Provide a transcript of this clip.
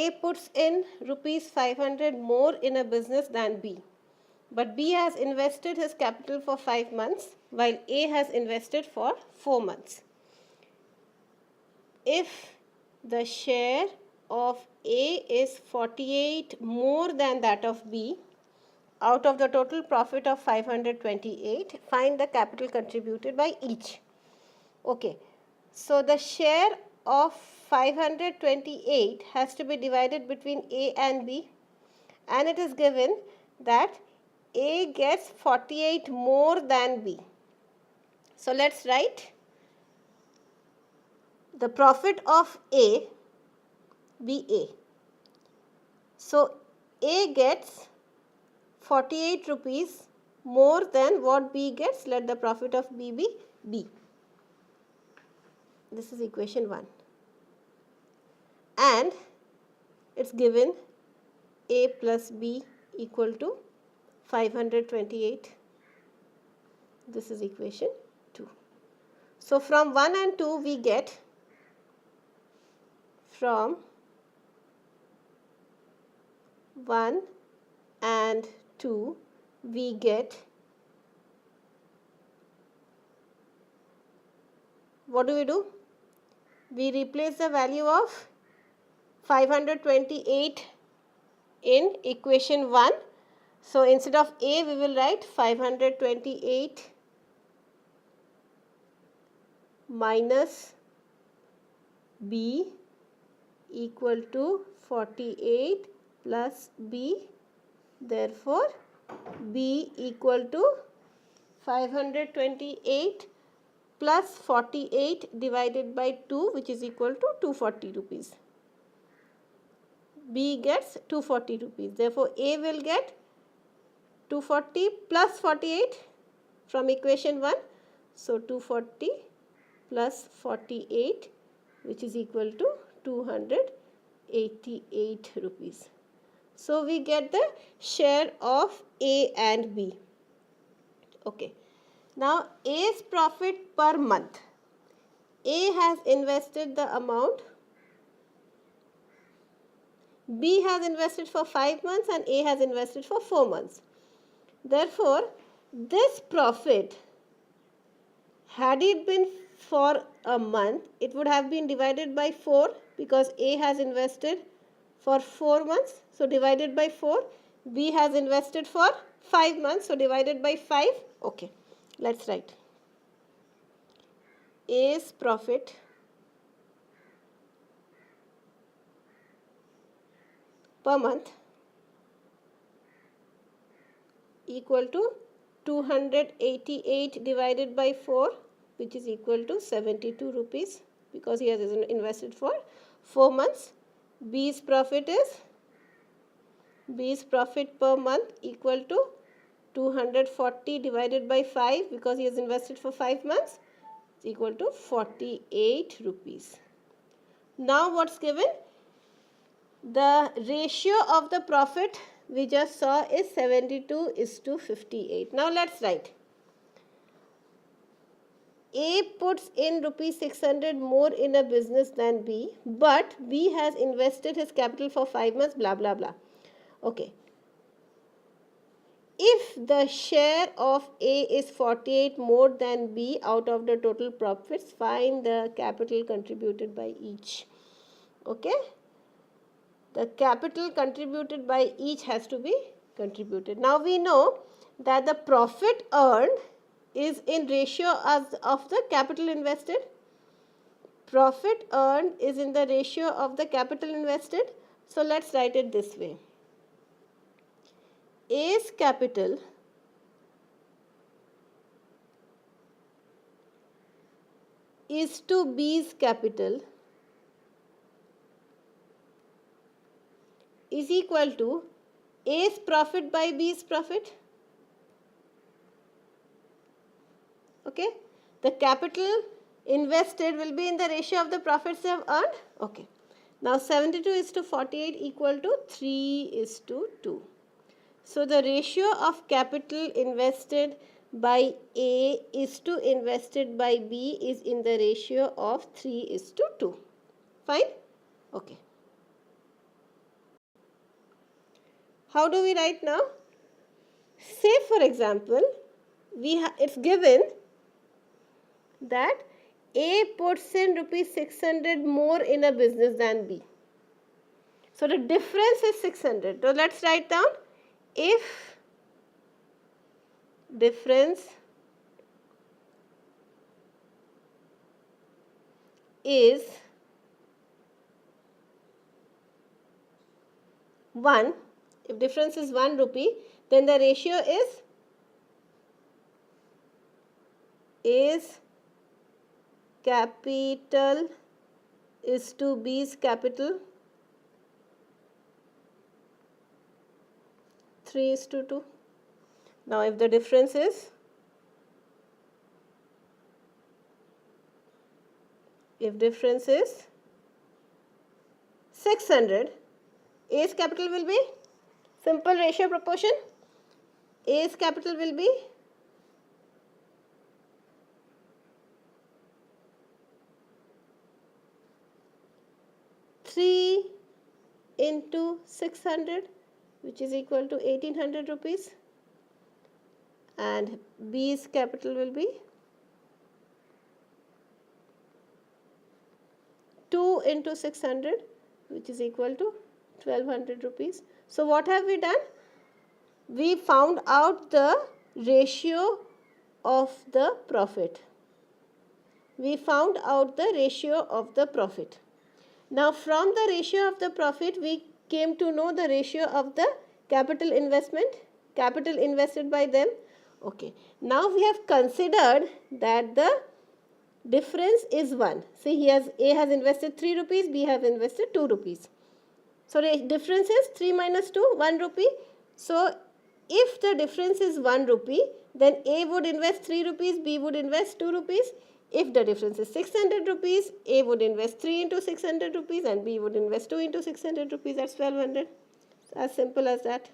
A puts in rupees 500 more in a business than B. But B has invested his capital for 5 months while A has invested for 4 months. If the share of A is 48 more than that of B, out of the total profit of 528, find the capital contributed by each. Okay, so the share of 528 has to be divided between A and B, and it is given that A gets 48 more than B. So let's write the profit of A, BA. So A gets 48 rupees more than what B gets. Let the profit of B be B. This is equation 1. And it's given A plus B equal to 528. This is equation 2. So from 1 and 2 we get, from 1 and 2 we get, what do? We replace the value of 528 in equation 1. So instead of A we will write 528 minus B equal to 48 plus B. Therefore, B equal to 528 plus 48 divided by 2, which is equal to 240 rupees. B gets 240 rupees. Therefore, A will get 240 plus 48 from equation 1. So, 240 plus 48, which is equal to 288 rupees. So, we get the share of A and B. Okay. Now, A's profit per month. A has invested the amount, B has invested for 5 months and A has invested for 4 months. Therefore, this profit, had it been for a month, it would have been divided by 4 because A has invested for 4 months. So, divided by 4. B has invested for 5 months. So, divided by 5. Okay. Let's write A's profit per month equal to 288 divided by 4, which is equal to 72 rupees because he has invested for 4 months. B's profit per month equal to 240 divided by 5 because he has invested for 5 months, is equal to 48 rupees. Now what's given? The ratio of the profit we just saw is 72:58. Now let's write. A puts in rupees 600 more in a business than B, but B has invested his capital for 5 months, blah blah blah. Okay. If the share of A is 48 more than B out of the total profits, find the capital contributed by each. Okay. The capital contributed by each has to be contributed. Now we know that the profit earned is in ratio of the capital invested. Profit earned is in the ratio of the capital invested. So let's write it this way. A's capital is to B's capital is equal to A's profit by B's profit. Okay. The capital invested will be in the ratio of the profits they have earned. Okay. Now 72:48 equal to 3:2. So the ratio of capital invested by A is to invested by B is in the ratio of 3:2. Fine? Okay. How do we write now? Say for example, it's given that A puts in rupees 600 more in a business than B. So the difference is 600. So let's write down, if difference is 1, if difference is 1 rupee, then the ratio is A's capital is to B's capital 3:2. Now if the difference is, if difference is 600, A's capital will be, simple ratio proportion, A's capital will be 3 into 600, which is equal to 1800 rupees, and B's capital will be 2 into 600, which is equal to 1200 rupees. So what have we done? We found out the ratio of the profit. We found out the ratio of the profit. Now from the ratio of the profit, we came to know the ratio of the capital investment, capital invested by them. Okay. Now we have considered that the difference is 1. See, A has invested 3 rupees, B have invested 2 rupees. So the difference is 3 minus 2, 1 rupee. So if the difference is 1 rupee, then A would invest 3 rupees, B would invest 2 rupees. If the difference is 600 rupees, A would invest 3 into 600 rupees and B would invest 2 into 600 rupees. That's 1200. As simple as that.